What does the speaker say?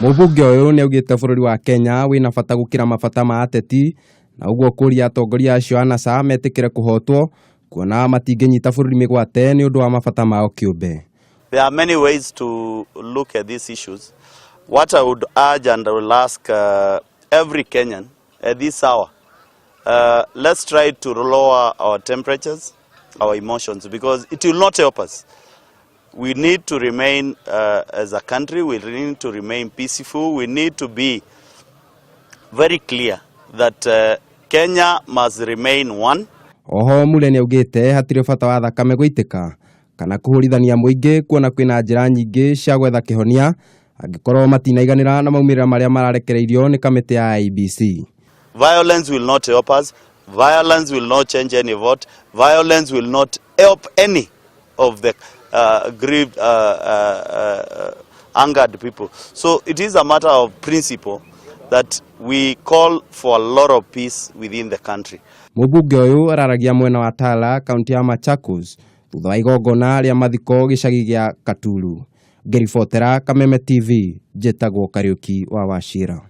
Mũmbunge ũyũ nĩ augĩte bũrũri wa Kenya wĩna bata gũkĩra mabata ma ateti na ũguo kũria atongoria acio a NASA metĩkĩre kũhotwo kuona matingĩnyita bũrũri mĩgwate nĩ ũndũ wa mabata mao kĩũmbe. There are many ways to look at these issues. What I would urge and I will ask every Kenyan at this hour, let's try to lower our temperatures, our emotions, because it will not help us. We need to remain as a country, we need to remain peaceful, we need to be very clear that Kenya must remain one. Oho Mule nĩ augĩte hatirĩ bata wa thakame gũitĩka kana kũhũrithania mũingĩ kuona kwĩna njĩra nyingĩ cia gwetha kĩhonia angĩkorwo matinaiganĩra na maumĩrĩra marĩa mararekereirio nĩ kamĩtĩ ya IEBC. Violence will not help us. Violence will not change any vote. Violence will not help any of the grieved, angered people. So it is a matter of principle that we call for a lot of peace within the country. Mũmbunge ũyũ araragia mwena wa Tala, kaunti ya Machakos, thutha wa igongona rĩa mathiko gĩcagi gĩa Katuru. Ngĩribotera Kameme TV, njĩtagwo Kariuki wa Wachira.